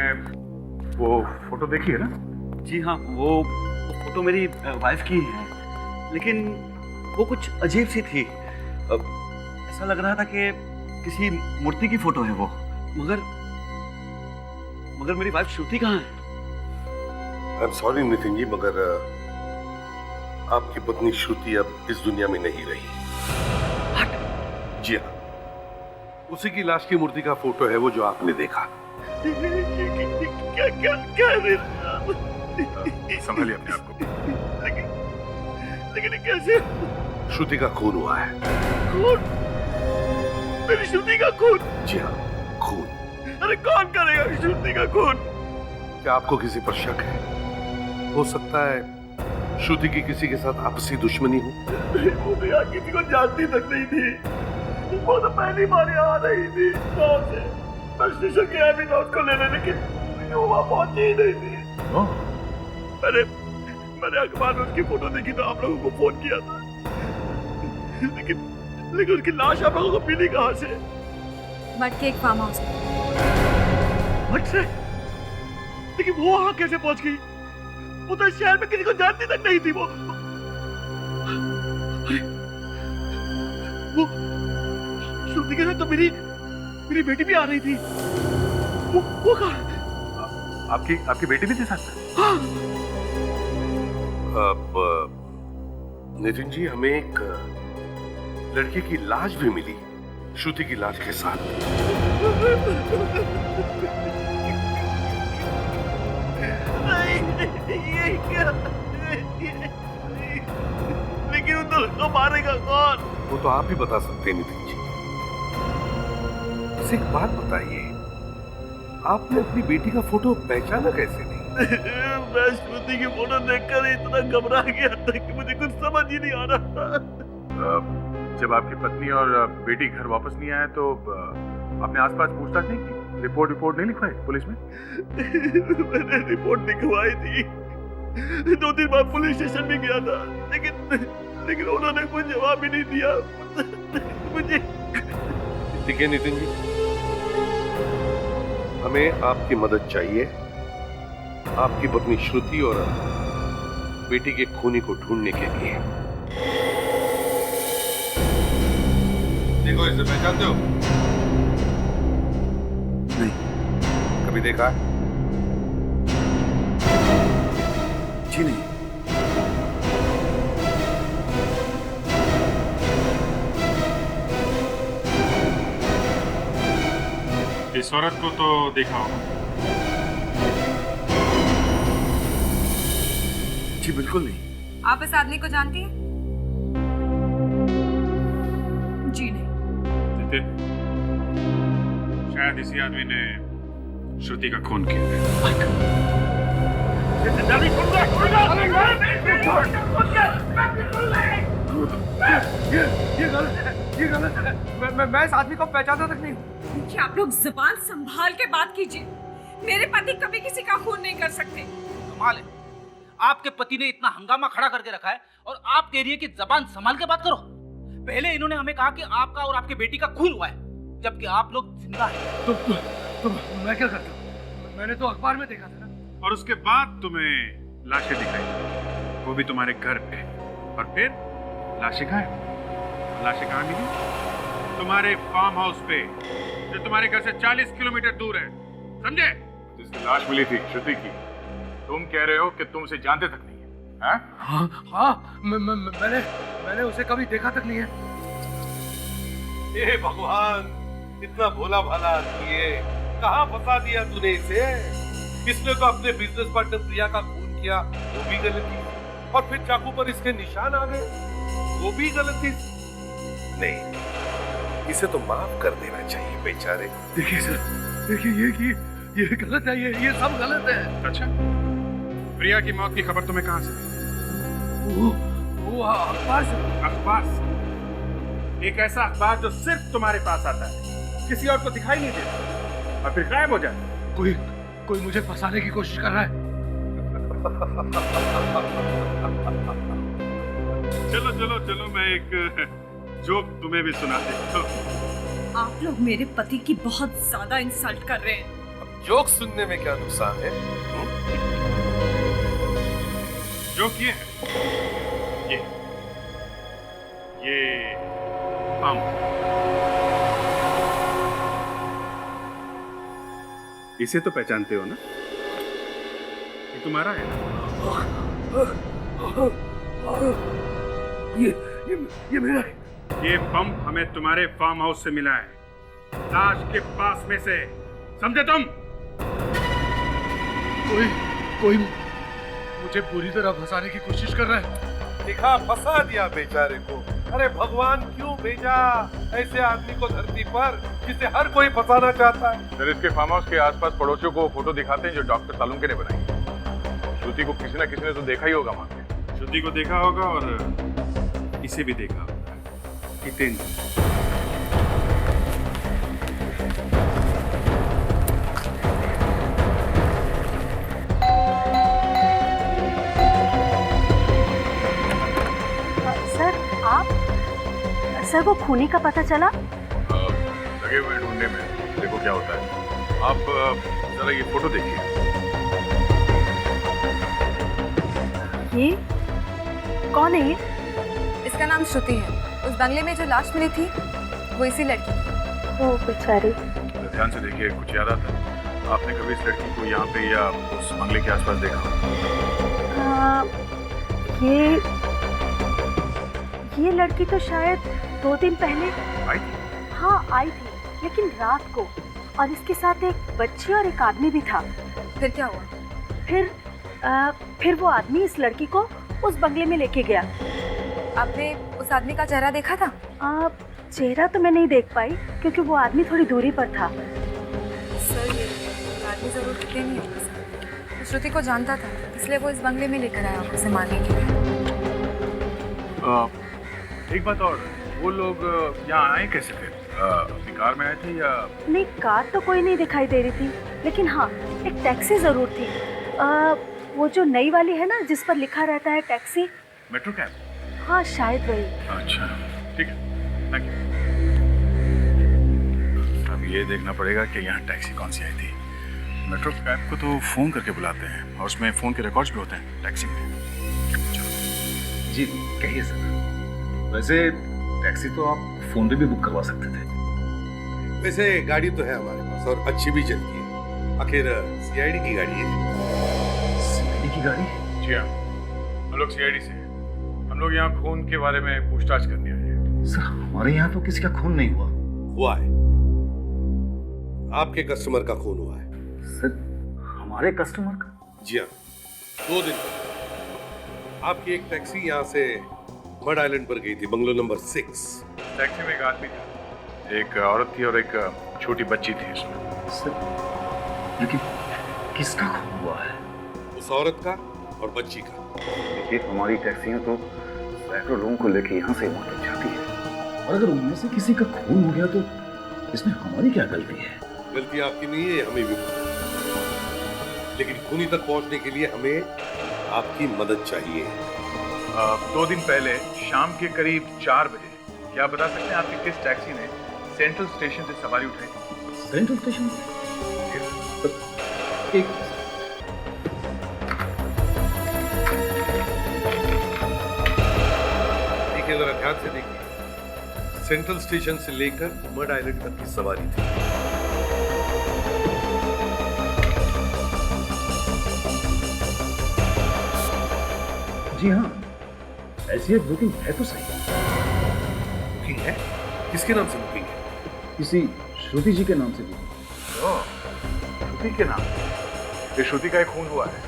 [SPEAKER 5] वो फोटो देखी है ना?
[SPEAKER 8] जी हाँ, वो फोटो मेरी वाइफ की है, लेकिन वो कुछ अजीब सी थी। ऐसा लग रहा था कि किसी मूर्ति की फोटो है वो, मगर मेरी वाइफ श्रुति कहाँ है?
[SPEAKER 7] I am sorry Nitin ji, मगर आपकी पत्नी श्रुति अब इस दुनिया में नहीं रही। जी हाँ, उसी की लाश की मूर्ति का फोटो है वो जो आपने देखा।
[SPEAKER 1] क्या क्या क्या
[SPEAKER 5] संभालिए अपने आप को।
[SPEAKER 1] लेकिन ये कैसे?
[SPEAKER 7] श्रुति का खून हुआ है।
[SPEAKER 1] खून? मेरी श्रुति का खून?
[SPEAKER 7] जी हाँ, खून।
[SPEAKER 1] अरे कौन करेगा श्रुति का खून?
[SPEAKER 7] क्या आपको किसी पर शक है? हो सकता है श्रुति की किसी के साथ आपसी दुश्मनी हो।
[SPEAKER 1] वो तो यहाँ किसी को जानती तक नहीं थी। वो तो पहली बार यहाँ आ रही थी गाँव से। मैं स्टेशन गया भी था उसको लेने, लेकिन वो वहाँ पहुंची ही नहीं थी। मैंने अखबार में उसकी फोटो देखी तो आप लोगों को फोन किया था, लेकिन उसकी लाश आप लोगों को मिली कहाँ से?
[SPEAKER 3] मट के एक फार्म हाउस।
[SPEAKER 1] मट से? लेकिन वो वहाँ कैसे पहुंच गई? वो तो इस शहर में किसी को जानती तक नहीं थी। वो श्रुति के साथ तो मेरी बेटी भी आ रही थी। वो कहाँ?
[SPEAKER 5] आपकी बेटी भी थी साथ में?
[SPEAKER 1] हाँ।
[SPEAKER 7] अब नितिन जी, हमें एक लड़के की लाश भी मिली श्रुति की लाश के साथ।
[SPEAKER 1] ये क्या? लेकिन उनको मारेगा कौन?
[SPEAKER 7] वो तो आप ही बता सकते हैं नितिन जी। बस एक बात बताइए, आपने अपनी बेटी का फोटो पहचाना कैसे नहीं?
[SPEAKER 1] मैं श्रुति की फोटो देखकर इतना घबरा गया था कि मुझे कुछ समझ ही नहीं आ रहा था।
[SPEAKER 5] जब आपकी पत्नी और बेटी घर वापस नहीं आए तो आपने आसपास पूछताछ नहीं की? रिपोर्ट नहीं लिखवाई पुलिस में?
[SPEAKER 1] मैंने रिपोर्ट लिखवाई थी। 2-3 बार पुलिस स्टेशन में गया था, लेकिन उन्होंने कोई जवाब ही नहीं दिया मुझे।
[SPEAKER 7] ठीक है नितिन जी, हमें आपकी मदद चाहिए आपकी पत्नी श्रुति और बेटी के खूनी को ढूंढने के लिए। देखो, इसे पहचानते हो?
[SPEAKER 8] नहीं।
[SPEAKER 7] कभी देखा?
[SPEAKER 8] जी नहीं।
[SPEAKER 6] इस औरत को तो देखा होगा।
[SPEAKER 8] जी बिल्कुल नहीं।
[SPEAKER 3] आप इस आदमी को जानती हैं? जी नहीं।
[SPEAKER 6] नितिन, शायद इसी आदमी ने श्रुति का खून किया है।
[SPEAKER 1] ये गलत है। मैं इस आदमी को पहचानता तक नहीं।
[SPEAKER 3] क्या आप लोग जुबान संभाल के बात कीजिए। मेरे पति कभी किसी का खून नहीं कर सकते।
[SPEAKER 2] कमाल है, आपके पति ने इतना हंगामा खड़ा करके रखा है और आप कह रही है कि जबान संभाल के बात करो। पहले इन्होंने हमें कहा कि आपका और आपके बेटी का खून हुआ है, जबकि आप लोग जिंदा हैं।
[SPEAKER 1] तो मैं क्या करता हूँ? मैंने तो अखबार में देखा था ना।
[SPEAKER 6] और उसके बाद तुम्हें लाशें दिखाई, वो भी तुम्हारे घर पे, और फिर लाशें गायब। लाशें कहाँ मिली? तुम्हारे फार्म हाउस पे, जो तुम्हारे घर से 40 किलोमीटर दूर है, समझे?
[SPEAKER 5] जिसकी लाश मिली थी श्रुति की, तुम कह रहे हो कि तुम उसे जानते तक नहीं है?
[SPEAKER 1] हाँ, मैंने उसे कभी देखा तक नहीं है।
[SPEAKER 7] हे भगवान, इतना भोला भाला आदमी है, कहाँ फंसा दिया तूने इसे? इसने तो अपने बिजनेस पार्टनर प्रिया का खून किया, वो भी गलती, और फिर चाकू पर इसके निशान आ गए, वो भी गलती। नहीं, इसे तो माफ कर देना चाहिए बेचारे।
[SPEAKER 1] देखिए सर, देखिए ये गलत है, ये सब गलत है।
[SPEAKER 6] अच्छा, प्रिया की मौत की खबर तुम्हें कहाँ से?
[SPEAKER 1] वो अखबार से।
[SPEAKER 6] अखबार से? एक ऐसा अखबार जो सिर्फ तुम्हारे पास आता है, किसी और को दिखाई नहीं देता और फिर गायब हो जाता।
[SPEAKER 1] कोई मुझे फंसाने की कोशिश कर रहा है।
[SPEAKER 6] चलो चलो चलो, मैं एक जोक तुम्हें भी सुना देता हूँ।
[SPEAKER 3] आप लोग मेरे पति की बहुत ज्यादा इंसल्ट कर रहे हैं।
[SPEAKER 7] अब जोक सुनने में क्या नुकसान है?
[SPEAKER 6] जोक ये है, ये हम इसे तो पहचानते हो ना? ये तुम्हारा है ना?
[SPEAKER 1] ये मेरा है।
[SPEAKER 6] ये पंप हमें तुम्हारे फार्म हाउस से मिला है, लाश के पास में से, समझे तुम?
[SPEAKER 1] कोई मुझे पूरी तरह फंसाने की कोशिश कर रहा है।
[SPEAKER 7] दिखा, फंसा दिया बेचारे को। अरे भगवान क्यों भेजा ऐसे आदमी को धरती पर जिसे हर कोई फंसाना चाहता है?
[SPEAKER 5] सर, इसके फार्म हाउस के आसपास पड़ोसियों को फोटो दिखाते हैं जो डॉक्टर सालुंके ने बनाई। श्रुति को किसी ना किसी ने तो देखा ही होगा वहां पे।
[SPEAKER 6] श्रुति को देखा होगा और इसे भी देखा होगा, हितेंद्र।
[SPEAKER 10] सर, वो खूनी का पता चला?
[SPEAKER 5] लगे हुए ढूंढने में, देखो क्या होता है। आप जरा ये फोटो देखिए।
[SPEAKER 10] ये कौन है? ये
[SPEAKER 3] इसका नाम श्रुति है। उस बंगले में जो लाश मिली थी वो इसी लड़की की।
[SPEAKER 10] ओ बेचारी।
[SPEAKER 5] ध्यान से देखिए, कुछ याद आता है? आपने कभी इस लड़की को यहाँ पे या उस बंगले के आसपास देखा?
[SPEAKER 10] ये लड़की तो शायद 2 दिन पहले
[SPEAKER 5] आई थी।
[SPEAKER 10] हाँ, आई थी, लेकिन रात को। और इसके साथ एक बच्ची और एक आदमी भी था।
[SPEAKER 3] फिर क्या हुआ?
[SPEAKER 10] फिर वो आदमी इस लड़की को उस बंगले में लेके गया।
[SPEAKER 3] आपने उस आदमी का चेहरा देखा था?
[SPEAKER 10] चेहरा तो मैं नहीं देख पाई क्योंकि वो आदमी थोड़ी दूरी पर था।
[SPEAKER 3] सर, ये आदमी जरूर कितने नहीं होगा। श्रुति को जानता था, इसलिए वो इस बंगले में लेकर आया उसे मारने के लिए।
[SPEAKER 5] एक बात और, वो लोग यहाँ आए कैसे थे? अपनी कार में आए थे या?
[SPEAKER 10] नहीं, कार तो कोई नहीं दिखाई दे रही थी, लेकिन हाँ, एक टैक्सी जरूर थी। वो जो नई वाली है ना, जिस पर लिखा रहता है टैक्सी।
[SPEAKER 5] Metro cab?
[SPEAKER 10] हाँ, शायद वही।
[SPEAKER 5] अच्छा, ठीक है, थैंक यू। अब ये देखना पड़ेगा कि यहाँ टैक्सी कौन सी आई थी। मेट्रो कैब को तो फोन करके बुलाते हैं और उसमें फोन के रिकॉर्ड्स भी होते हैं टैक्सी में।
[SPEAKER 11] जी कहिए सर। वैसे टैक्सी तो आप फोन पे भी बुक करवा सकते थे।
[SPEAKER 7] वैसे गाड़ी तो है हमारे पास और अच्छी भी चलती है। आखिर सीआईडी की गाड़ी है।
[SPEAKER 11] सीआईडी की गाड़ी?
[SPEAKER 5] जी हाँ, हम लोग सीआईडी से हैं। हम लोग यहाँ खून के बारे में पूछताछ करने आए हैं।
[SPEAKER 11] सर, हमारे यहाँ तो किसी का खून नहीं हुआ
[SPEAKER 7] है। आपके कस्टमर का खून हुआ है।
[SPEAKER 11] सर, हमारे कस्टमर का?
[SPEAKER 7] जी हाँ, 2 दिन पहले आपकी एक टैक्सी यहाँ से मड आइलैंड पर गई थी, बंगलो नंबर 6।
[SPEAKER 5] टैक्सी में एक आदमी था, एक औरत थी और एक छोटी बच्ची थी इसमें।
[SPEAKER 11] सर, लेकिन किसका खून हुआ है?
[SPEAKER 7] उस औरत का और बच्ची का।
[SPEAKER 11] देखिए, हमारी टैक्सियां तो सैकड़ों लोगों को लेके यहाँ से वहाँ तक जाती है, और अगर उनमें से किसी का खून हो गया तो इसमें हमारी क्या गलती है?
[SPEAKER 7] गलती आपकी नहीं है, हमें भी, लेकिन खूनी तक पहुँचने के लिए हमें आपकी मदद चाहिए।
[SPEAKER 5] 2 दिन पहले शाम के करीब 4 बजे, क्या आप बता सकते हैं आपकी किस टैक्सी ने सेंट्रल स्टेशन से सवारी उठाई थी?
[SPEAKER 11] Central station? एक
[SPEAKER 7] देखिए, जरा ध्यान से देखिए। सेंट्रल स्टेशन से लेकर मड आइलैंड तक की सवारी थी।
[SPEAKER 11] जी हाँ, ऐसी एक बुकिंग है तो सही।
[SPEAKER 7] बुकिंग है? किसके नाम से बुकिंग है?
[SPEAKER 11] किसी श्रुति जी के नाम से बुकिंग।
[SPEAKER 5] श्रुति के नाम? ये श्रुति का एक खून हुआ है।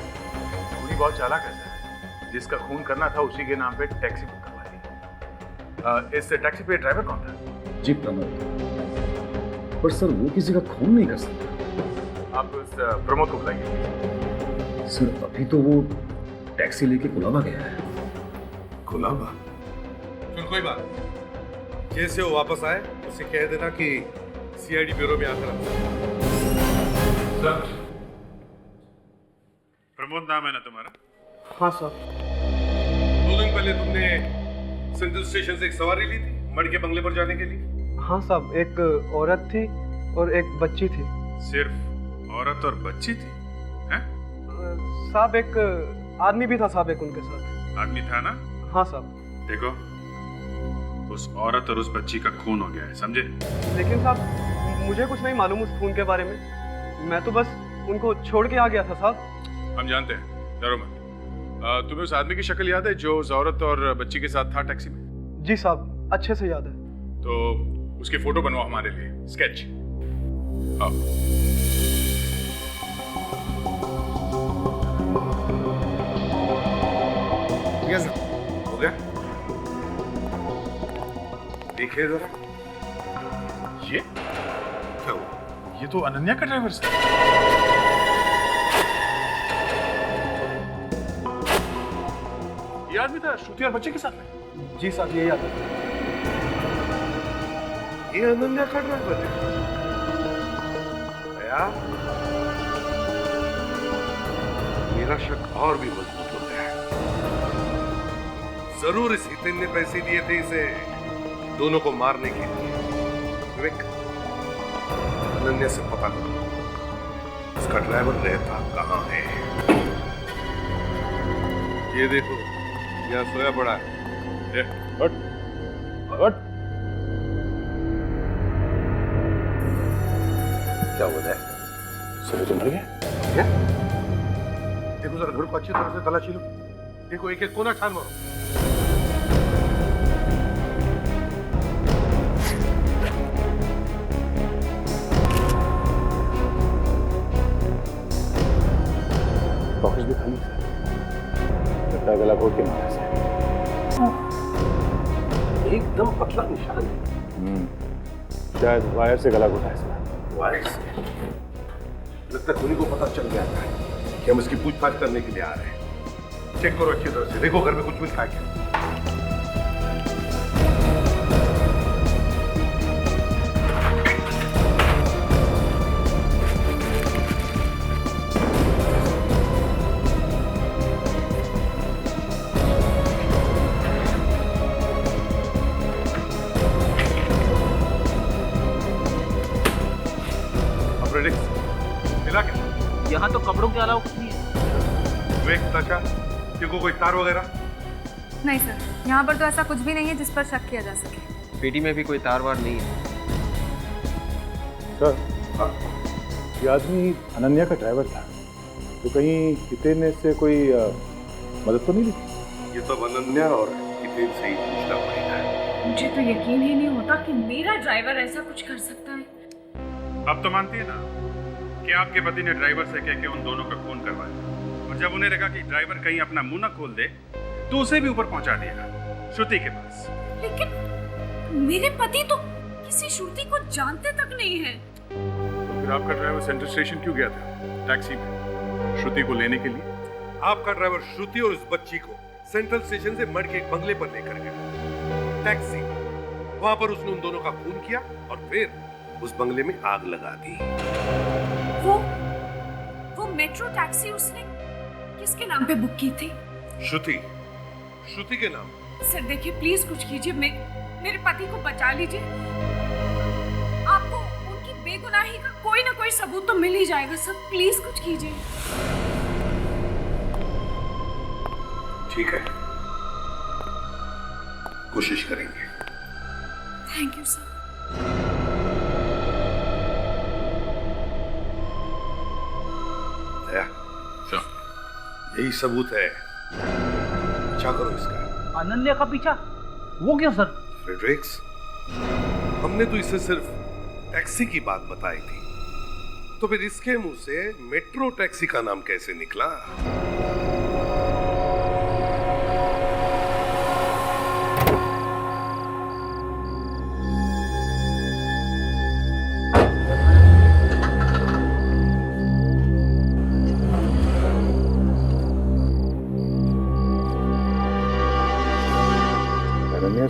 [SPEAKER 5] खूनी बहुत चालाक है सर, जिसका खून करना था उसी के नाम पे टैक्सी बुक करवाई। इस टैक्सी पे ड्राइवर कौन था?
[SPEAKER 11] जी प्रमोद। पर सर, वो किसी का खून नहीं कर सकता।
[SPEAKER 5] आप उस प्रमोद को बुलाइए।
[SPEAKER 11] सर, अभी तो वो टैक्सी लेके कुलाबा गया है।
[SPEAKER 7] कुलाबा? चल कोई बात नहीं, जैसे वो वापस आए उसे कह देना कि सीआईडी ब्यूरो में आकर
[SPEAKER 6] प्रमोद नाम है ना तुम्हारा?
[SPEAKER 1] हाँ सर।
[SPEAKER 7] 2 दिन पहले तुमने सेंट्रल स्टेशन से एक सवारी ली थी मड़ के बंगले पर जाने के लिए।
[SPEAKER 1] हाँ साहब, एक औरत थी और एक बच्ची थी।
[SPEAKER 6] सिर्फ औरत और बच्ची थी? हैं?
[SPEAKER 1] साहब एक आदमी भी था साहब, एक उनके साथ।
[SPEAKER 6] आदमी था ना?
[SPEAKER 1] हाँ साहब।
[SPEAKER 6] देखो, उस औरत और उस बच्ची का खून हो गया है, समझे?
[SPEAKER 1] लेकिन साहब मुझे कुछ नहीं मालूम उस खून के बारे में, मैं तो बस उनको छोड़ के आ गया था साहब।
[SPEAKER 5] हम जानते हैं, डरो मत। तुम्हें उस आदमी की शक्ल याद है जो उस औरत और बच्ची के साथ था टैक्सी में?
[SPEAKER 1] जी साहब, अच्छे से याद है।
[SPEAKER 5] तो उसकी फोटो बनवाओ हमारे लिए, स्केच। आओ।
[SPEAKER 7] यस हो गया। देखिए जरा,
[SPEAKER 5] ये
[SPEAKER 7] क्या हुआ?
[SPEAKER 5] ये तो अनन्या का ड्राइवर है। ये आदमी था श्रुति और बच्चे के साथ में?
[SPEAKER 1] जी साहब, ये याद है।
[SPEAKER 7] ये अनन्या का ड्राइवर है। भैया, मेरा शक और भी मजबूत हो गया है। जरूर इस हितेन ने पैसे दिए थे इसे दोनों को मारने के लिए। विवेक, अनन्या से पता करो उसका ड्राइवर रहता कहाँ है। ये देखो, यहाँ सोया पड़ा है।
[SPEAKER 5] हट, हट।
[SPEAKER 7] क्या हो रहा है?
[SPEAKER 5] सुबह तो मर गया
[SPEAKER 7] क्या? देखो जरा घर को अच्छी तरह से तलाशी लो। देखो एक एक कोना छान मारो।
[SPEAKER 11] पॉकेट भी खाली था, लगता है गला घोट के मारा से।
[SPEAKER 7] एकदम पतला निशान है।
[SPEAKER 11] शायद वायर से गला घोटा है।
[SPEAKER 7] वायर से? लगता है खुनी को पता चल गया था कि हम इसकी पूछताछ करने के लिए आ रहे हैं। चेक करो अच्छी तरह से, देखो घर में कुछ मिलता है क्या। मिला क्या?
[SPEAKER 2] यहाँ तो कपड़ों के अलावा कुछ नहीं है।
[SPEAKER 7] विवेक, ताशा, देखो कोई तार वगैरह?
[SPEAKER 3] नहीं सर, यहाँ पर तो ऐसा कुछ भी नहीं है जिस पर शक किया जा सके।
[SPEAKER 9] पेटी में भी कोई तार वार नहीं है।
[SPEAKER 11] सर, ये आदमी अनन्या का ड्राइवर था, तो कहीं हितेन ने इससे कोई मदद तो नहीं ली?
[SPEAKER 7] ये तो अनन्या और हितेन से ही पूछना पड़ेगा।
[SPEAKER 3] मुझे तो यकीन ही नहीं होता कि मेरा ड्राइवर ऐसा कुछ कर सकता है।
[SPEAKER 6] अब तो मानती है ना कि आपके पति ने ड्राइवर से कह के उन दोनों का खून करवाया, और जब उन्हें लगा कि ड्राइवर कहीं अपना मुंह न खोल दे तो उसे भी ऊपर पहुंचा दिया श्रुति के पास।
[SPEAKER 3] लेकिन मेरे पति तो किसी श्रुति को जानते तक नहीं है।
[SPEAKER 5] तो फिर आपका ड्राइवर सेंट्रल स्टेशन क्यों गया था टैक्सी में श्रुति को लेने के लिए?
[SPEAKER 7] आपका ड्राइवर श्रुति और उस बच्ची को सेंट्रल स्टेशन से मड़ के एक बंगले पर लेकर गया टैक्सी। वहां पर उसने उन दोनों का खून किया और फिर उस बंगले में आग लगा दी।
[SPEAKER 3] वो मेट्रो टैक्सी उसने किसके नाम पे बुक की थी?
[SPEAKER 7] श्रुति के नाम।
[SPEAKER 3] सर देखिए, प्लीज कुछ कीजिए, मेरे पति को बचा लीजिए। आपको उनकी बेगुनाही का कोई ना कोई सबूत तो मिल ही जाएगा सर, प्लीज कुछ कीजिए।
[SPEAKER 7] ठीक है, कोशिश करेंगे।
[SPEAKER 3] Thank you sir.
[SPEAKER 7] यही सबूत है, पीछा करो इसका।
[SPEAKER 2] अनन्या का पीछा? वो क्यों सर?
[SPEAKER 7] फ्रेडरिक्स, हमने तो इसे सिर्फ टैक्सी की बात बताई थी, तो फिर इसके मुंह से मेट्रो टैक्सी का नाम कैसे निकला?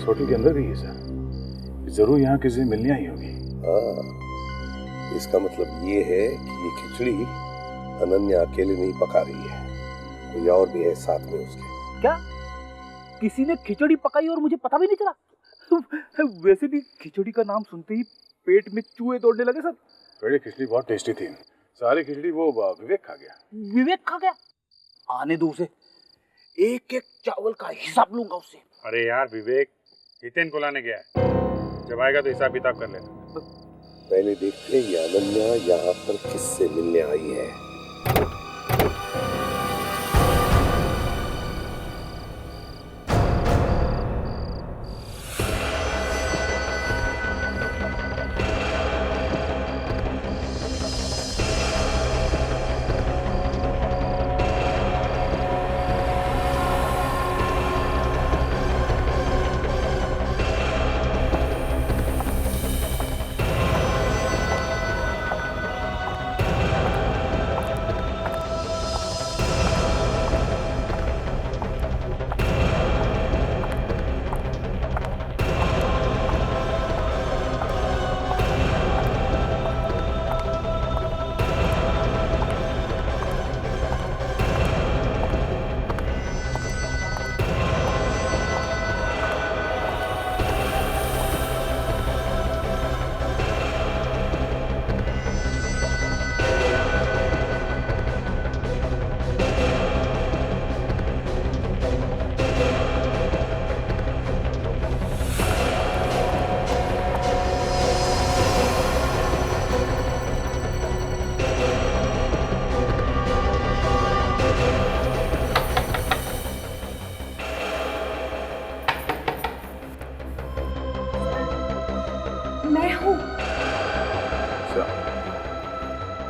[SPEAKER 11] होटल के अंदर गई है सर, जरूर यहाँ किसी से मिलने आई होगी।
[SPEAKER 7] इसका मतलब ये है कि ये खिचड़ी अनन्या अकेले नहीं पका रही है, कोई और भी है साथ में उसके।
[SPEAKER 2] क्या किसी ने खिचड़ी पकाई और मुझे पता भी नहीं चला? वैसे भी खिचड़ी का नाम सुनते ही पेट में चूहे दौड़ने लगे सर।
[SPEAKER 5] मेरी खिचड़ी बहुत टेस्टी थी, सारी खिचड़ी वो विवेक खा गया।
[SPEAKER 2] विवेक खा गया? आने दो उसे, एक एक चावल का हिसाब लूंगा उससे।
[SPEAKER 6] अरे यार विवेक हितेन को लाने गया है, जब आएगा तो हिसाब किताब कर लेना।
[SPEAKER 7] पहले देखते हैं ये अनन्या यहाँ पर किससे मिलने आई है।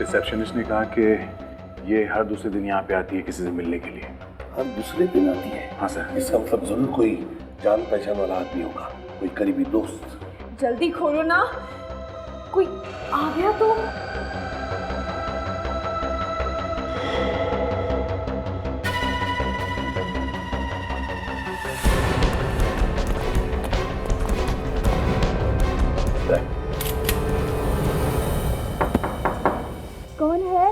[SPEAKER 5] रिसेप्शनिस्ट ने कहा कि ये हर दूसरे दिन यहाँ पे आती है किसी से मिलने के लिए।
[SPEAKER 7] हर दूसरे दिन आती है?
[SPEAKER 5] हाँ सर।
[SPEAKER 7] इसका मतलब जरूर कोई जान पहचान वाला आदमी होगा, कोई करीबी दोस्त।
[SPEAKER 3] जल्दी खोलो ना, कोई आ गया तो।
[SPEAKER 10] कौन है?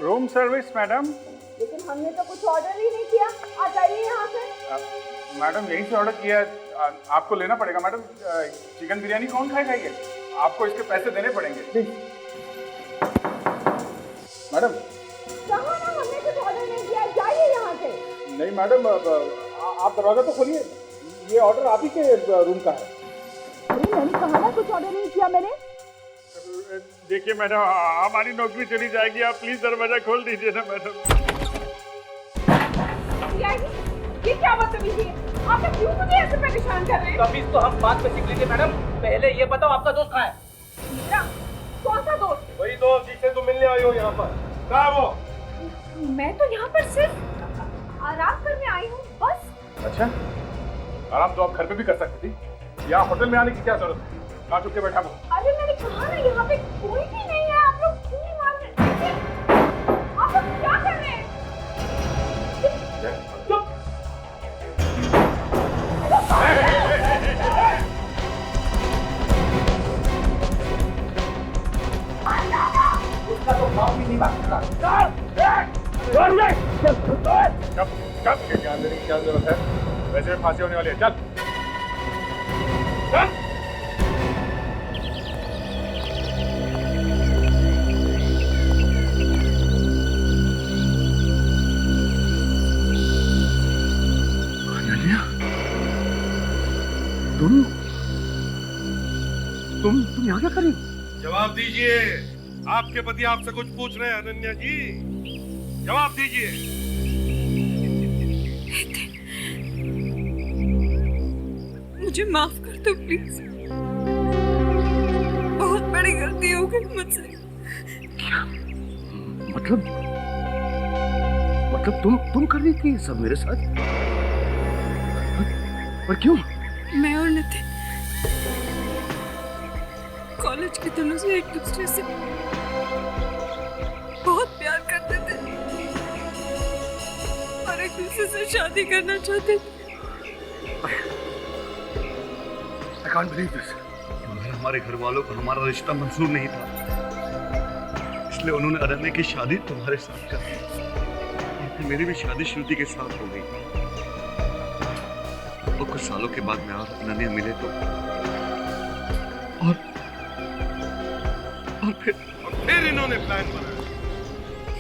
[SPEAKER 6] Room service madam.
[SPEAKER 3] लेकिन हमने तो कुछ ऑर्डर ही नहीं किया, आ जाइए यहाँ से।
[SPEAKER 5] मैडम यहीं से ऑर्डर किया, आपको लेना पड़ेगा मैडम। चिकन बिरयानी कौन खाएगा ये? आपको इसके पैसे देने पड़ेंगे। मैडम
[SPEAKER 3] कहाँ ना, हमने कुछ ऑर्डर नहीं किया, जाइए यहाँ से।
[SPEAKER 5] नहीं मैडम, आप दरवाजा तो खोलिए, ये ऑर्डर आप ही के रूम का है।
[SPEAKER 3] अरे मैंने कहा ना कुछ ऑर्डर नहीं किया मैंने।
[SPEAKER 6] देखिए मैडम, हमारी नौकरी चली जाएगी, आप प्लीज दरवाजा खोल दीजिए ना मैडम।
[SPEAKER 3] ये क्या बदतमीजी है? आप क्यों मुझे ऐसे परेशान कर रहे हैं?
[SPEAKER 2] तमीज तो हम बाद में सीख लेंगे मैडम, पहले ये बताओ आपका दोस्त कहाँ है?
[SPEAKER 3] मेरा कौन सा दोस्त?
[SPEAKER 7] वही दोस्त जिससे तुम मिलने आई हो यहाँ पर। कहाँ है वो?
[SPEAKER 3] मैं तो यहाँ पर सिर्फ आराम करने आई हूँ बस।
[SPEAKER 5] अच्छा, आराम तो आप घर पे भी कर सकती थी, यहाँ होटल में आने की क्या जरूरत है? कहाँ चुप के बैठा वो?
[SPEAKER 3] अरे मैंने कहा ना यहाँ पे कोई भी नहीं है, आप लोग क्यों नहीं मान रहे? आप लोग क्या कर रहे हैं?
[SPEAKER 2] उसका तो माफ भी नहीं मांगता।
[SPEAKER 5] कब के ध्यान देने की क्या जरूरत है? वैसे में फांसी होने वाली है, चल चल।
[SPEAKER 1] तुम यहाँ क्या कर रही हो?
[SPEAKER 7] जवाब दीजिए, आपके पति आपसे कुछ पूछ रहे हैं अनन्या जी, जवाब दीजिए।
[SPEAKER 3] मुझे माफ कर दो प्लीज, बहुत बड़ी गलती हो गई मुझसे।
[SPEAKER 1] क्या मतलब तुम कर रही थी सब मेरे साथ? पर क्यों?
[SPEAKER 3] मैं और नितिन कॉलेज के दिनों से एक दूसरे से बहुत प्यार करते थे और एक दूसरे से शादी करना चाहते थे।
[SPEAKER 1] I can't believe this.
[SPEAKER 8] हमारे घर वालों को हमारा रिश्ता मंजूर नहीं था, इसलिए उन्होंने अनन्या की शादी तुम्हारे साथ कर दी। और फिर मेरी भी शादी श्रुति के साथ हो गई। और कुछ सालों के बाद मैं और अनन्या मिले तो और
[SPEAKER 7] फिर इन्होंने प्लान बनाया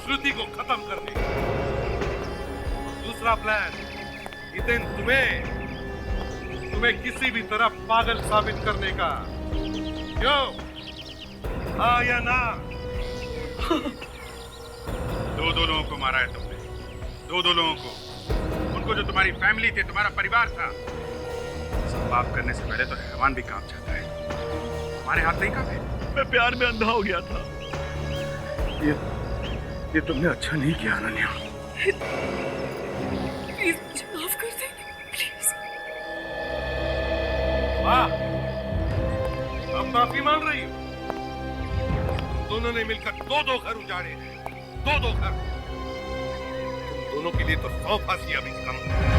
[SPEAKER 7] श्रुति को खत्म करने का। दूसरा प्लान, इस दिन तुम्हें किसी भी तरह पागल साबित करने का। क्यों? हाँ या ना?
[SPEAKER 6] दो लोगों को मारा है तुमने, दो लोगों को, उनको जो तुम्हारी फैमिली थी, तुम्हारा परिवार था। सब पाप करने से पहले तो हैवान भी कांप जाता है, हमारे हाथ नहीं कांपे।
[SPEAKER 8] मैं प्यार में अंधा हो गया था।
[SPEAKER 1] ये तुमने अच्छा नहीं किया अनन्या।
[SPEAKER 3] प्लीज मुझे माफ कर दे, प्लीज।
[SPEAKER 7] वाह, अब माफी मांग रही हो? तुम दोनों ने मिलकर दो घर उजाड़े हैं, दो घर। तुम दोनों के लिए तो 100 फांसियां भी कम है।